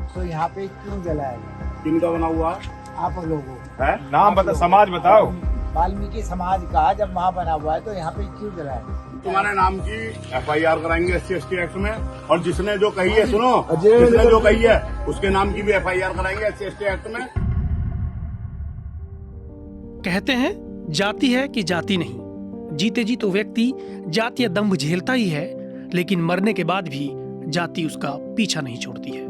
तो यहाँ पे क्यों जलाया गया? किनका बना हुआ आप लोगों है? नाम बता, समाज बताओ। वाल्मीकि समाज का जब वहाँ बना हुआ है तो यहाँ पे क्यों जलाया गया? तुम्हारे नाम की FIR कराएंगे SC/ST एक्ट में, और जिसने जो कही है, सुनो, जिसने जो कही है उसके नाम की भी FIR कराएंगे SC/ST एक्ट में। कहते हैं जाति है कि जाति नहीं, जीते जी तो व्यक्ति जातीय दंभ झेलता ही है, लेकिन मरने के बाद भी जाति उसका पीछा नहीं छोड़ती है।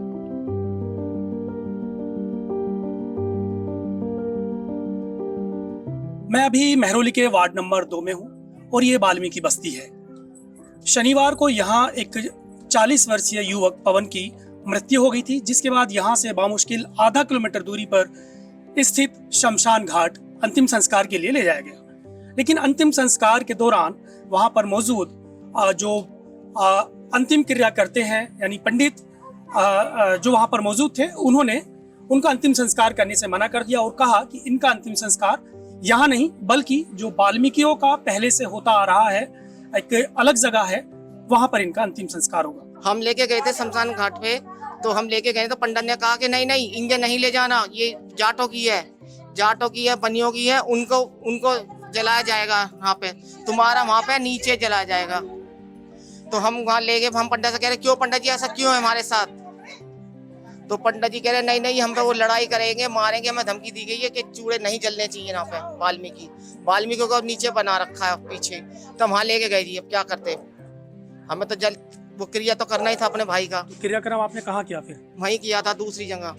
मैं अभी महरौली के वार्ड नंबर 2 में हूं और ये वाल्मीकि बस्ती है। शनिवार को यहाँ एक 40 वर्षीय युवक पवन की मृत्यु हो गई थी, जिसके बाद यहाँ से बामुश्किल आधा किलोमीटर दूरी पर स्थित शमशान घाट अंतिम संस्कार के लिए ले जाया गया। लेकिन अंतिम संस्कार के दौरान वहां पर मौजूद जो अंतिम क्रिया करते हैं, यानी पंडित जो वहां पर मौजूद थे, उन्होंने उनका अंतिम संस्कार करने से मना कर दिया और कहा कि इनका अंतिम संस्कार यहाँ नहीं, बल्कि जो वाल्मीकियों का पहले से होता आ रहा है एक अलग जगह है, वहां पर इनका अंतिम संस्कार होगा। हम लेके गए थे शमशान घाट पे, तो हम लेके गए तो पंडित ने कहा कि नहीं नहीं, इनके नहीं ले जाना, ये जाटों की है, जाटों की है, बनियों की है, उनको जलाया जाएगा वहाँ पे, तुम्हारा वहाँ पे नीचे जलाया जाएगा। तो हम वहाँ ले गए, हम पंडित से कह रहे क्यों पंडित जी ऐसा क्यों है हमारे साथ? तो पंडित जी कह रहे नहीं नहीं, हम पे वो लड़ाई करेंगे, मारेंगे। हमें धमकी दी गई है कि चूड़े नहीं जलने चाहिए यहाँ पे। वाल्मीकि को नीचे बना रखा है पीछे, तो हम वहाँ लेके गए जी। अब क्या करते, हमें तो वो क्रिया तो करना ही था अपने भाई का। तो क्रियाक्रम आपने कहाँ किया? फिर वहीं किया था, दूसरी जगह।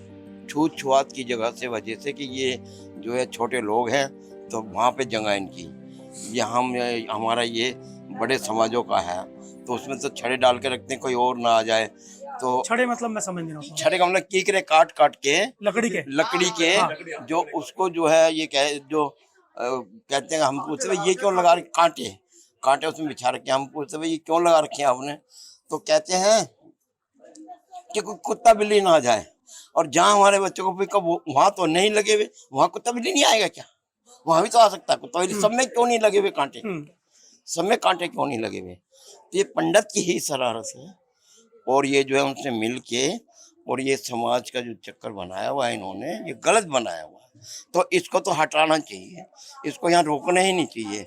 छूत छुआत की जगह से वजह से कि ये जो है छोटे लोग हैं, तो वहाँ पे जगह इनकी, यहाँ हमारा ये बड़े समाजों का है, तो उसमें तो छड़े डाल के रखते हैं, कोई और ना आ जाए। तो छड़े मतलब मैं समझ नहीं रहा हूँ। छड़े का मतलब कीकरे काट के लकड़ी के हाँ। जो उसको जो है ये जो कहते हैं, हम पूछते ये क्यों लगा रखे, कांटे उसमें बिछा रखे। हम पूछते भाई ये क्यों लगा रखे हैं आपने? तो कहते हैं कि कोई कुत्ता बिल्ली ना आ जाए, और जहाँ हमारे बच्चों को कब वहाँ तो नहीं लगे हुए, वहाँ कुत्ता बिल्ली नहीं आएगा क्या? वहाँ भी तो आ सकता है कुत्ता बिल्ली। सब में क्यों नहीं लगे हुए कांटे? सब में कांटे क्यों नहीं लगे हुए? तो ये पंडित की ही शरारत है, और ये जो है उनसे मिल के, और ये समाज का जो चक्कर बनाया हुआ है इन्होंने, ये गलत बनाया हुआ है। तो इसको तो हटाना चाहिए, इसको यहाँ रोकना ही नहीं चाहिए।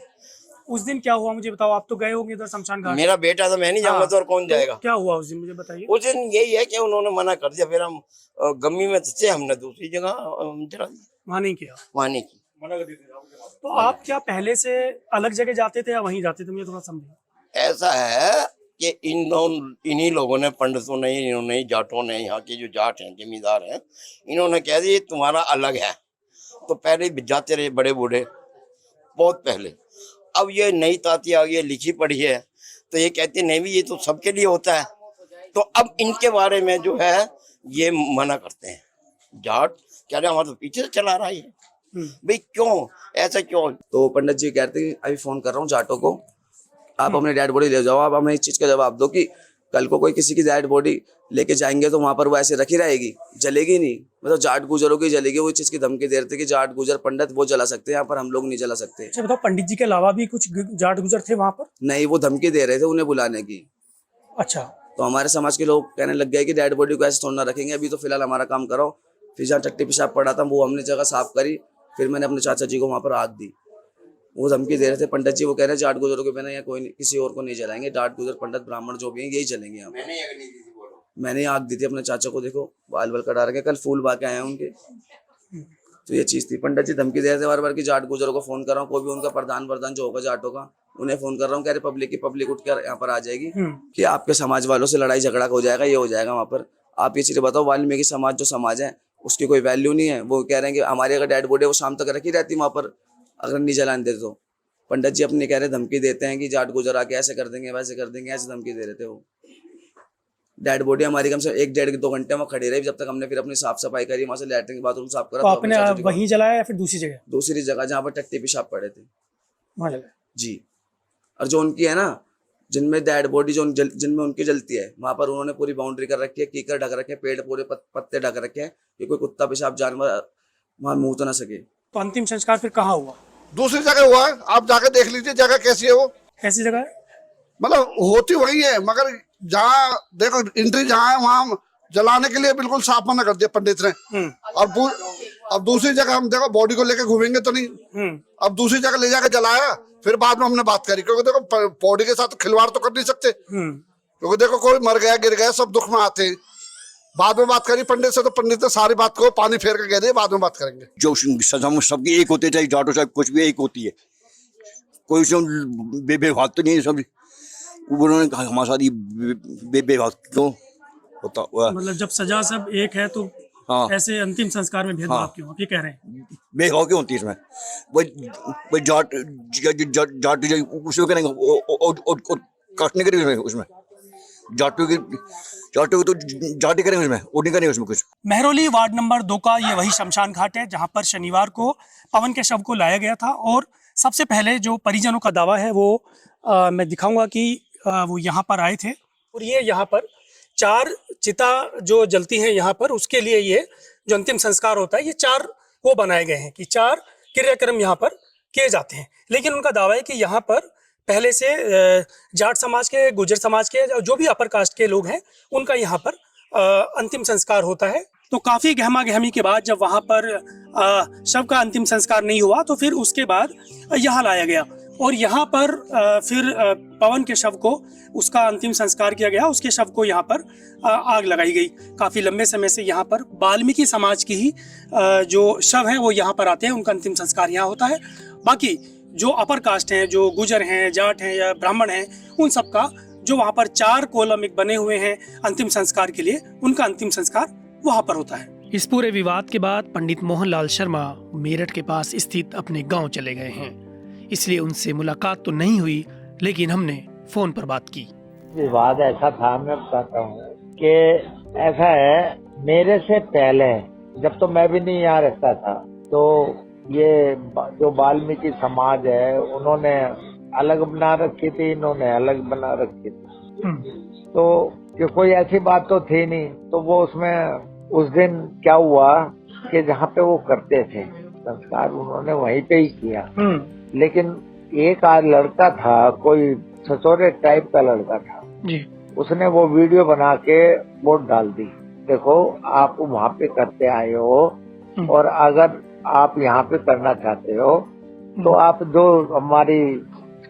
उस दिन क्या हुआ मुझे बताओ, आप तो गए होंगे इधर शमशान घाट। मेरा बेटा था, मैं नहीं जाऊंगा तो और कौन जाएगा? क्या हुआ उस दिन मुझे बताइए। उस दिन यही है कि उन्होंने मना कर दिया, फिर हम गमी में थे, हमने दूसरी जगह जला दिया, वहाँ नहीं किया। वहाँ नहीं की। तो आप क्या पहले से अलग जगह जाते थे या वहीं जाते थे? मुझे थोड़ा समझाइए। ऐसा है कि इन्हीं लोगों ने, पंडितों ने, इन्होंने, जाटों ने, यहाँ के जो जाट हैं, जमींदार हैं, इन्होंने कह दिया तुम्हारा अलग है। तो पहले जाते रहे बड़े बूढ़े, बहुत पहले। अब ये नई ताती आ गई है, लिखी पढ़ी है, तो ये कहते नहीं भी ये तो सबके लिए होता है। तो अब इनके बारे में जो है ये मना करते हैं। जाट कह रहे हमारे तो पीछे से चला रहा है भाई, क्यों ऐसा क्यों? तो पंडित जी कहते हैं अभी फोन कर रहा हूँ जाटों को, आप अपने डेड बॉडी ले जाओ। आप हमें इस चीज का जवाब दो कि कल को कोई किसी की डेड बॉडी लेके जाएंगे तो वहां पर वो ऐसे रखी रहेगी, जलेगी नहीं। मतलब जाट गुजरों की जलेगी। वो चीज की धमकी दे रहे थे कि जाट गुजर पंडित वो जला सकते हैं, यहाँ पर हम लोग नहीं जला सकते। अच्छा बताओ, पंडित जी के अलावा भी कुछ जाट गुजर थे वहाँ पर? नहीं, वो धमकी दे रहे थे उन्हें बुलाने की। अच्छा। तो हमारे समाज के लोग कहने लग गए कि डेड बॉडी को ऐसे थोड़ा ना रखेंगे, अभी तो फिलहाल हमारा काम करो। फिर जहाँ टट्टी पेशाब पड़ा था वो हमने जगह साफ करी, फिर मैंने अपने चाचा जी को वहाँ पर आग दी। वो धमकी दे रहे थे पंडित जी, वो कह रहे हैं जाट गुजरों के बिना या कोई किसी और को नहीं जलाएंगे, जाट गुजर पंडित ब्राह्मण जो भी हैं यही जलेंगे। हम मैंने आग दी थी अपने चाचा को, देखो बाल बाल कटा रखे, कल फूल बाके आए हैं उनके। तो ये चीज थी, पंडित जी धमकी दे रहे थे बार बार कि जाट गुजरों को फोन कर रहा हूँ, कोई भी उनका प्रधान जो होगा जाटों का, उन्हें फोन कर रहा हूँ, कह रहे पब्लिक उठ कर यहाँ पर आ जाएगी कि आपके समाज वालों से लड़ाई झगड़ा हो जाएगा, ये हो जाएगा वहाँ पर। आप ये चीज बताओ, वाल्मीकि समाज जो समाज है उसकी कोई वैल्यू नहीं है। वो कह रहे हैं कि हमारी अगर डेड बॉडी वो शाम तक रखी रहती वहाँ पर, अगर नहीं जलाने देते तो। पंडित जी अपने कह रहे धमकी देते हैं कि जाट गुजर आके ऐसे कर देंगे वैसे कर देंगे, ऐसे धमकी दे रहे थे वो। डेड बॉडी हमारी कम से 1-1.5-2 घंटे में खड़ी रही, जब तक हमने फिर अपनी साफ सफाई करी, वहां से लैट्रिन बाथरूम साफ करा। तो आपने वहीं जलाया या फिर दूसरी जगह? दूसरी जगह जहाँ पर टट्टी पेशाब पड़े थे वहाँ जलाया जी। और जो उनकी है ना, जिनमें डेड बॉडी जिनमें उनकी जलती है, वहां पर उन्होंने पूरी बाउंड्री कर रखी है, कीकर ढक रखे हैं, पेड़ पूरे पत्ते ढक रखे हैं कि कोई कुत्ता पेशाब जानवर वहां मुंह तो ना सके। तो अंतिम संस्कार फिर कहाँ हुआ? दूसरी जगह हुआ है, आप जाके देख लीजिए जगह कैसी है। वो कैसी जगह है? मतलब होती वही है, मगर जहाँ देखो एंट्री जहाँ है वहाँ जलाने के लिए बिल्कुल साफ मना कर दिया पंडित ने। अब दूसरी जगह हम देखो बॉडी को लेके घूमेंगे तो नहीं, अब दूसरी जगह ले जाकर जलाया, फिर बाद में हमने बात करी, क्योंकि देखो बॉडी के साथ खिलवाड़ तो कर नहीं सकते, क्योंकि देखो कोई मर गया गिर गया सब दुख में आते हैं। बाद में बात करी पंडित से, तो पंडित ने सारी बात को पानी फेर के कह दिया बाद में बात करेंगे। जो सजा सबकी एक होती है, चाहे जाटो चाहे कुछ भी एक होती है, कोई बेभाग तो नहीं है। सब उन्होंने कहा हमारे साथ बेभाग क्यों होता हुआ, मतलब जब सजा सब एक है तो हाँ, ऐसे अंतिम संस्कार में भेदभाव क्यों, आप ये कह रहे हैं? बेभाव क्यों होती है इसमें? वो जाट उसमें करेंगे काटने करेंगे उसमें, जाटों की तो जाटे करेंगे उसमें, और नहीं करेंगे उसमें कुछ। महरौली वार्ड नंबर 2 का ये वही शमशान घाट है जहां पर शनिवार को पवन के शव को लाया गया था। और सबसे पहले जो परिजनों का दावा है वो मैं दिखाऊंगा कि वो यहाँ पर आए थे, और ये यहाँ पर 4 चिता जो जलती हैं यहाँ पर, उसके लिए ये जो अंतिम संस्कार होता है ये 4 वो बनाए गए हैं कि 4 क्रियाक्रम यहाँ पर किए जाते हैं। लेकिन उनका दावा है कि यहाँ पर पहले से जाट समाज के, गुर्जर समाज के, जो भी अपर कास्ट के लोग हैं उनका यहाँ पर अंतिम संस्कार होता है। तो काफ़ी गहमा गहमी के बाद जब वहाँ पर शव का अंतिम संस्कार नहीं हुआ तो फिर उसके बाद यहाँ लाया गया, और यहाँ पर फिर पवन के शव को उसका अंतिम संस्कार किया गया। उसके शव को यहाँ पर आग लगाई गई। काफ़ी लंबे समय से यहाँ पर वाल्मीकि समाज की ही जो शव हैं वो यहाँ पर आते हैं, उनका अंतिम संस्कार यहाँ होता है। बाकी जो अपर कास्ट हैं, जो गुजर हैं, जाट हैं या ब्राह्मण हैं, उन सब का जो वहाँ पर 4 कॉलम एक बने हुए हैं अंतिम संस्कार के लिए, उनका अंतिम संस्कार वहाँ पर होता है। इस पूरे विवाद के बाद पंडित मोहनलाल शर्मा मेरठ के पास स्थित अपने गांव चले गए हैं, इसलिए उनसे मुलाकात तो नहीं हुई, लेकिन हमने फोन पर बात की। विवाद ऐसा था, मैं बताता हूँ कि ऐसा है, मेरे से पहले जब तो मैं भी नहीं यहाँ रहता था, तो ये जो वाल्मीकि समाज है उन्होंने अलग बना रखी थी, इन्होंने अलग बना रखी थी। तो कि कोई ऐसी बात तो थी नहीं। तो वो उसमें उस दिन क्या हुआ कि जहाँ पे वो करते थे संस्कार उन्होंने वहीं पे ही किया। लेकिन एक आज लड़का था, कोई सचोरे टाइप का लड़का था जी, उसने वो वीडियो बना के वोट डाल दी। देखो आप वहाँ पे करते आए हो, और अगर आप यहाँ पे करना चाहते हो तो आप जो हमारी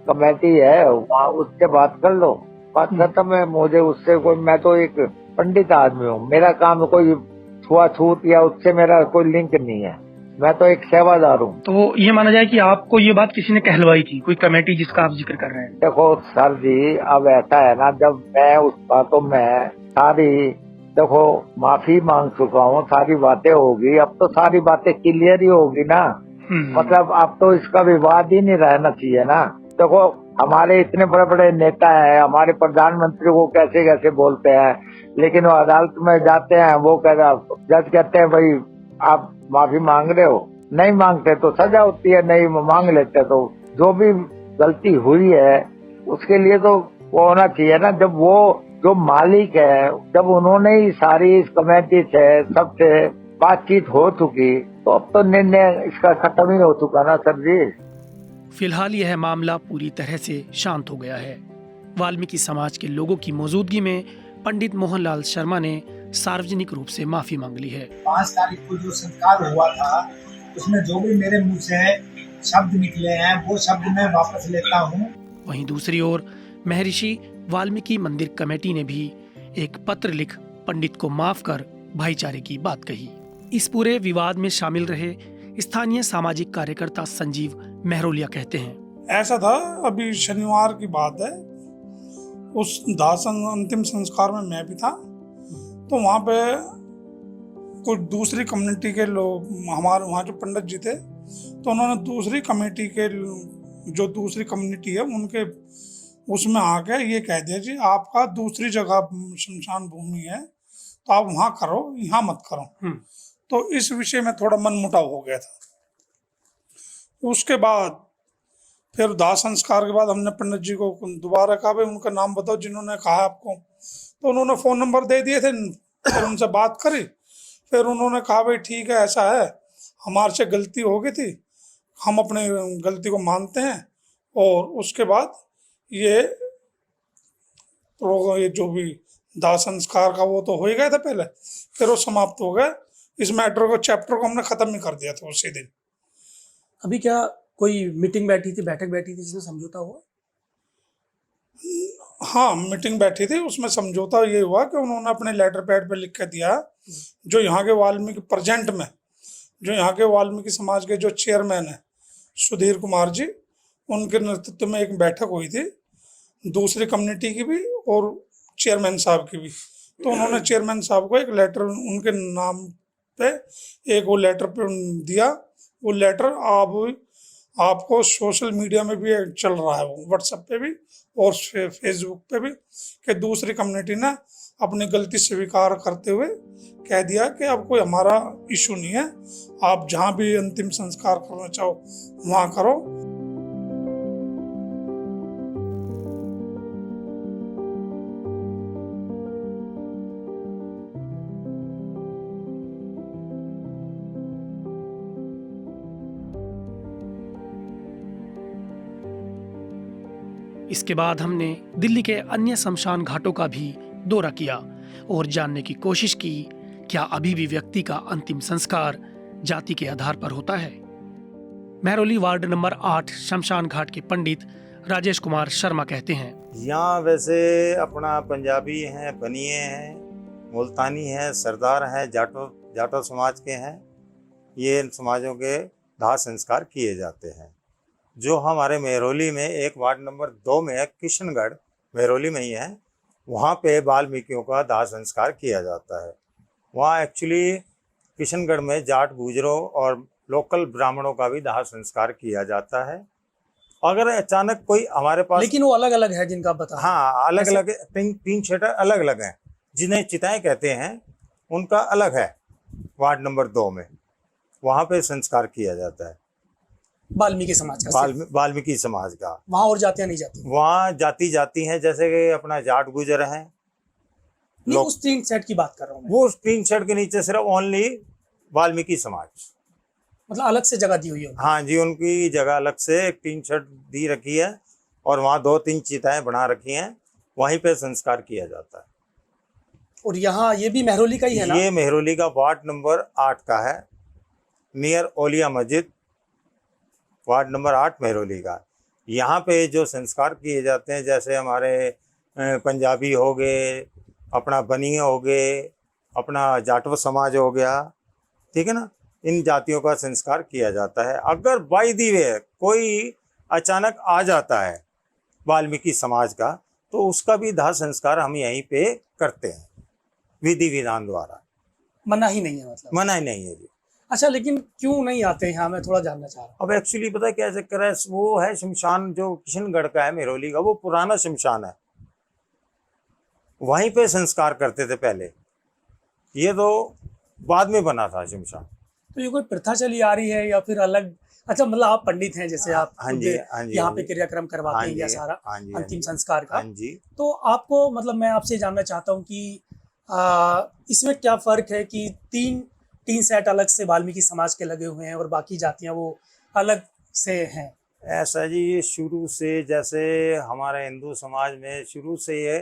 कमेटी है वहाँ उससे बात कर लो। बात खत्म है। मुझे उससे कोई, मैं तो एक पंडित आदमी हूँ, मेरा काम कोई छुआछूत या उससे मेरा कोई लिंक नहीं है, मैं तो एक सेवादार हूँ। तो ये माना जाए कि आपको ये बात किसी ने कहलवाई थी, कोई कमेटी जिसका आप जिक्र कर रहे हैं? देखो सर जी, अब ऐसा है ना, जब मैं उस बातों में सारी, देखो माफी मांग चुका हूँ, सारी बातें होगी, अब तो सारी बातें क्लियर ही होगी ना। मतलब अब तो इसका विवाद ही नहीं रहना चाहिए ना। देखो हमारे इतने बड़े बड़े नेता हैं, हमारे प्रधानमंत्री को कैसे कैसे बोलते हैं, लेकिन वो अदालत में जाते हैं, वो जज कहते हैं भाई आप माफी मांग रहे हो, नहीं मांगते तो सजा होती है, नहीं मांग लेते तो जो भी गलती हुई है उसके लिए तो वो होना चाहिए ना। जब वो जो मालिक है, जब उन्होंने ही सारी इस कमेटी से सबसे बातचीत हो चुकी, तो अब तो निर्णय इसका खत्म ही हो चुका ना सर जी। फिलहाल यह मामला पूरी तरह से शांत हो गया है। वाल्मीकि समाज के लोगों की मौजूदगी में पंडित मोहनलाल शर्मा ने सार्वजनिक रूप से माफी मांग ली है। 5 तारीख को जो संस्कार हुआ था उसमें जो भी मेरे मुंह से शब्द निकले हैं वो शब्द मैं वापस लेता हूँ। वहीं दूसरी ओर महर्षि वाल्मीकि मंदिर कमेटी ने भी एक पत्र लिख पंडित को माफ कर भाईचारे की बात कही। इस पूरे विवाद में शामिल रहे स्थानीय सामाजिक कार्यकर्ता संजीव महरोलिया कहते हैं, ऐसा था, अभी शनिवार की बात है, उस दाह अंतिम संस्कार में मैं भी था, तो वहाँ पे कुछ दूसरी कम्युनिटी के लोग, हमारे वहाँ जो पंडित जी थे, तो उन्होंने दूसरी कमेटी के, जो दूसरी कम्युनिटी है उनके उसमें आके ये कह दिया जी आपका दूसरी जगह शमशान भूमि है तो आप वहाँ करो, यहाँ मत करो। तो इस विषय में थोड़ा मनमुटाव हो गया था। उसके बाद फिर दाह संस्कार के बाद हमने पंडित जी को दोबारा कहा भाई उनका नाम बताओ जिन्होंने कहा आपको, तो उन्होंने फ़ोन नंबर दे दिए थे, फिर उनसे बात करी, फिर उन्होंने कहा भाई ठीक है ऐसा है, हमारे से गलती हो गई थी, हम अपने गलती को मानते हैं, और उसके बाद ये जो भी दाह संस्कार का वो तो हो ही गए थे पहले, फिर वो समाप्त हो गए। इस मैटर को, चैप्टर को हमने खत्म ही कर दिया था उसी दिन। अभी क्या कोई मीटिंग बैठी थी, बैठक बैठी थी जिसमें समझौता हुआ? हाँ, मीटिंग बैठी थी, उसमें समझौता ये हुआ कि उन्होंने अपने लेटर पैड पे लिख के दिया, जो यहाँ के वाल्मीकि प्रेजेंट में जो यहाँ के वाल्मीकि समाज के जो चेयरमैन है सुधीर कुमार जी, उनके नेतृत्व में एक बैठक हुई थी, दूसरी कम्युनिटी की भी और चेयरमैन साहब की भी। तो उन्होंने चेयरमैन साहब को एक लेटर उनके नाम पे एक वो लेटर पे दिया। वो लेटर आपको सोशल मीडिया में भी चल रहा है, वो व्हाट्सएप पे भी और फेसबुक पे भी, कि दूसरी कम्युनिटी ने अपनी गलती स्वीकार करते हुए कह दिया कि अब कोई हमारा इशू नहीं है, आप जहाँ भी अंतिम संस्कार करना चाहो वहाँ करो। इसके बाद हमने दिल्ली के अन्य शमशान घाटों का भी दौरा किया और जानने की कोशिश की क्या अभी भी व्यक्ति का अंतिम संस्कार जाति के आधार पर होता है। महरौली वार्ड नंबर 8 शमशान घाट के पंडित राजेश कुमार शर्मा कहते हैं, यहाँ वैसे अपना पंजाबी हैं, बनिए हैं, मुल्तानी हैं, सरदार हैं, जाटो समाज के हैं। ये इन समाजों के दाह संस्कार किए जाते हैं। जो हमारे महरौली में एक वार्ड नंबर 2 में है, किशनगढ़ महरौली में ही है, वहाँ पे वाल्मीकियों का दाह संस्कार किया जाता है। वहाँ एक्चुअली किशनगढ़ में जाट गुजरों और लोकल ब्राह्मणों का भी दाह संस्कार किया जाता है। अगर अचानक कोई हमारे पास, लेकिन वो अलग अलग है जिनका बता। हाँ, अलग अलग तीन शेटर अलग अलग हैं। जिन्हें चिताएं कहते हैं उनका अलग है। वार्ड नंबर 2 में वहाँ पे संस्कार किया जाता है वाल्मीकि समाज का। वाल्मीकि समाज का। वहाँ और जातियां नहीं जाती? वहाँ जाती हैं, जैसे कि अपना जाट गुजर हैं। उस 3 सेट की बात कर रहा हूँ मैं। वो 3 सेट के नीचे सिर्फ ओनली वाल्मीकि समाज, मतलब अलग से जगह दी हुई है। हाँ जी, उनकी जगह अलग से एक 3 सेट दी रखी है और वहाँ 2-3 चिताएं बना रखी हैं, वहीं पे संस्कार किया जाता है। और यहाँ ये भी महरौली का ही है ना? ये महरौली का वार्ड नंबर 8 का है, नियर ओलिया मस्जिद, वार्ड नंबर 8 महरौली का। यहाँ पे जो संस्कार किए जाते हैं, जैसे हमारे पंजाबी हो गए, अपना बनिए हो गए, अपना जाटव समाज हो गया, ठीक है ना, इन जातियों का संस्कार किया जाता है। अगर बाय दी वे कोई अचानक आ जाता है वाल्मीकि समाज का, तो उसका भी दाह संस्कार हम यहीं पे करते हैं विधि विधान द्वारा। मना ही नहीं है? मतलब मना ही नहीं है जी। अच्छा, लेकिन क्यों नहीं आते यहाँ, मैं थोड़ा जानना चाह रहा हूँ। अब एक्चुअली पता है क्या चक्कर है, वो है शमशान जो किशनगढ़ का है महरौली का, वो पुराना शमशान है, वहीं पे संस्कार करते थे पहले। ये तो बाद में बना था शमशान। तो ये कोई प्रथा चली आ रही है या फिर अलग? अच्छा, मतलब आप पंडित हैं, जैसे आप हाँ जी, हाँ जी, यहाँ हाँ पे जी, क्रियाक्रम करवाते हैं या सारा हाँ जी, अंतिम संस्कार का। हाँ जी। तो आपको, मतलब मैं आपसे जानना चाहता हूँ कि इसमें क्या फर्क है कि तीन सेट अलग से वाल्मीकि समाज के लगे हुए हैं और बाकी जातियां वो अलग से हैं? ऐसा जी, ये शुरू से, जैसे हमारे हिंदू समाज में शुरू से ये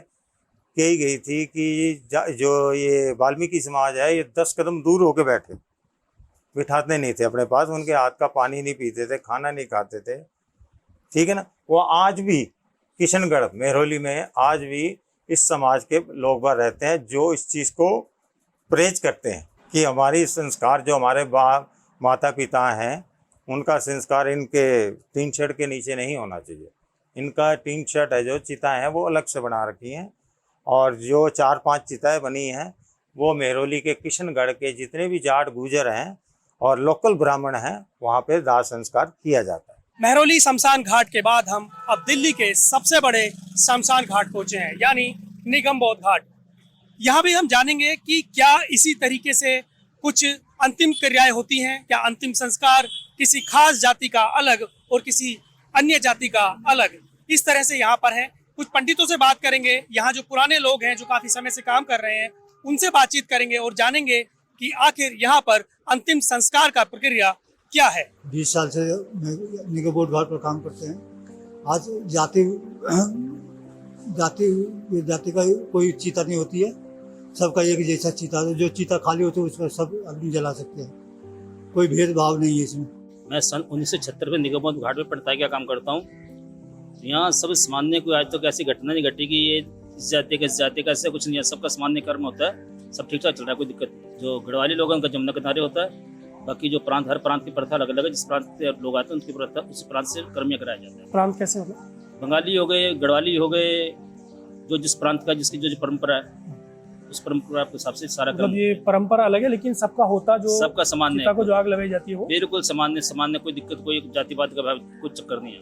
कही गई थी कि जो ये वाल्मीकि समाज है, ये 10 कदम दूर होके बैठे, बिठाते नहीं थे अपने पास, उनके हाथ का पानी नहीं पीते थे, खाना नहीं खाते थे, ठीक है ना। वो आज भी किशनगढ़ महरौली में आज भी इस समाज के लोग बाग रहते हैं जो इस चीज़ को प्रेज करते हैं कि हमारी संस्कार, जो हमारे माता पिता हैं, उनका संस्कार इनके 3 शेड के नीचे नहीं होना चाहिए। इनका 3 शेड है, जो चिताएं हैं वो अलग से बना रखी हैं, और जो 4-5 चिताएं बनी हैं वो महरौली के किशनगढ़ के जितने भी जाट गुजर हैं और लोकल ब्राह्मण हैं, वहाँ पे दाह संस्कार किया जाता है। महरौली शमशान घाट के बाद हम अब दिल्ली के सबसे बड़े शमशान घाट पहुंचे हैं, यानी निगम बौद्ध घाट। यहाँ भी हम जानेंगे कि क्या इसी तरीके से कुछ अंतिम क्रियाएं होती हैं, क्या अंतिम संस्कार किसी खास जाति का अलग और किसी अन्य जाति का अलग, इस तरह से यहाँ पर है। कुछ पंडितों से बात करेंगे, यहाँ जो पुराने लोग हैं जो काफी समय से काम कर रहे हैं, उनसे बातचीत करेंगे और जानेंगे कि आखिर यहाँ पर अंतिम संस्कार का प्रक्रिया क्या है। 20 साल से निगम बौद्ध घाट पर काम करते हैं। आज जाति जाति का कोई चीता नहीं होती है, सबका एक जैसा चीता है। जो चीता खाली होते है उसका सब अग्नि जला सकते हैं, कोई भेदभाव नहीं है इसमें। मैं सन 1976 में निगमबोध घाट में पड़ताई का काम करता हूँ। यहाँ सब सामान्य, कोई आज तक ऐसी घटना नहीं घटी कि ये इस जाति का ऐसा कुछ नहीं है। सबका सामान्य कर्म होता है, सब ठीक ठाक चल रहा है, कोई दिक्कत नहीं। जो गढ़वाली लोग हैं उनका जमुना किनारे होता है। बाकी जो प्रांत, हर प्रांत की प्रथा अलग अलग है। जिस प्रांत से लोग आते हैं उनकी प्रथा उसी प्रांत से कर्म कराया जाता है। प्रांत कैसे होगा? बंगाली हो गए, गढ़वाली हो गए, जो जिस प्रांत का जिसकी जो परंपरा है उस परंपरा के हिसाब से सारा मतलब ये परंपरा अलग है लेकिन सबका होता जो सबका सामान्य चिता को जो आग लगाई जाती है वो बिल्कुल सामान्य, कोई दिक्कत, कोई जातिवाद का कुछ चक्कर नहीं है।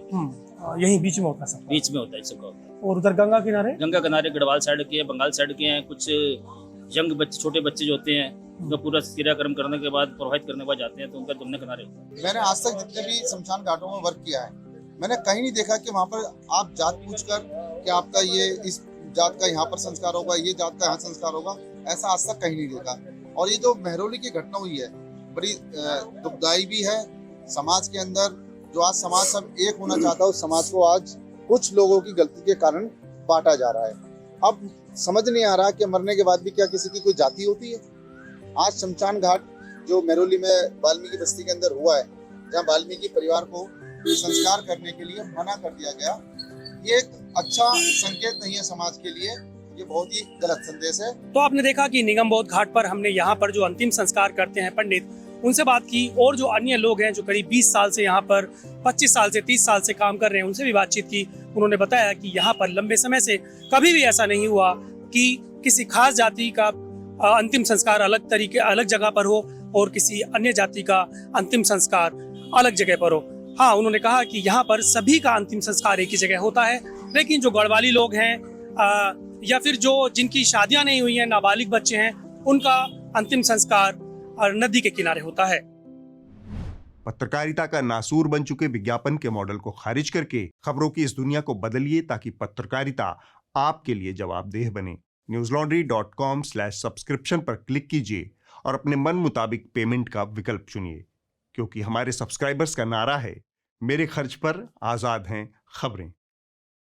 यही बीच में होता है सब, बीच में होता है सबका होता है। और उधर गंगा किनारे गढ़वाल साइड के हैं, बंगाल साइड के हैं। कुछ यंग बच्चे, छोटे बच्चे जो होते हैं उनका पूरा क्रियाक्रम करने के बाद, प्रवाहित करने के बाद जाते हैं, तो उनका जमुना किनारे होता है। मैंने आज तक जितने भी शमशान घाटों में वर्क किया है, मैंने कहीं नहीं देखा कि वहाँ पर आप जात पूछकर कि आपका ये इस जात का यहाँ पर संस्कार होगा, ये जात का यहाँ संस्कार होगा, ऐसा आज तक कहीं नहीं देखा। और ये जो महरौली की घटना हुई है बड़ी दुखदाई भी है समाज के अंदर। जो आज समाज सब एक होना चाहता है उस समाज को आज कुछ लोगों की गलती के कारण बांटा जा रहा है। अब समझ नहीं आ रहा कि मरने के बाद भी क्या किसी की कोई जाति होती है। आज शमशान घाट जो महरौली में वाल्मीकि बस्ती के अंदर हुआ है, जहाँ वाल्मीकि परिवार को संस्कार करने के लिए मना कर दिया गया, ये एक अच्छा संकेत नहीं है समाज के लिए, ये बहुत ही गलत संदेश है। तो आपने देखा कि निगमबोध घाट पर हमने यहाँ पर जो अंतिम संस्कार करते हैं पंडित, उनसे बात की, और जो अन्य लोग हैं जो करीब 20 साल से यहाँ पर 25 साल से 30 साल से काम कर रहे हैं उनसे भी बातचीत की। उन्होंने बताया कि यहाँ पर लंबे समय से कभी भी ऐसा नहीं हुआ कि किसी खास जाति का अंतिम संस्कार अलग जगह पर हो और किसी अन्य जाति का अंतिम संस्कार अलग जगह पर हो। हाँ, उन्होंने कहा कि यहाँ पर सभी का अंतिम संस्कार एक ही जगह होता है, लेकिन जो गढ़वाली लोग हैं या फिर जो जिनकी शादियां नहीं हुई हैं, नाबालिग बच्चे हैं, उनका अंतिम संस्कार नदी के किनारे होता है। पत्रकारिता का नासूर बन चुके विज्ञापन के मॉडल को खारिज करके खबरों की इस दुनिया को बदलिए ताकि पत्रकारिता आपके लिए जवाबदेह बने। newslaundry.com/subscription पर क्लिक कीजिए और अपने मन मुताबिक पेमेंट का विकल्प चुनिए, क्योंकि हमारे सब्सक्राइबर्स का नारा है, मेरे खर्च पर आजाद हैं खबरें।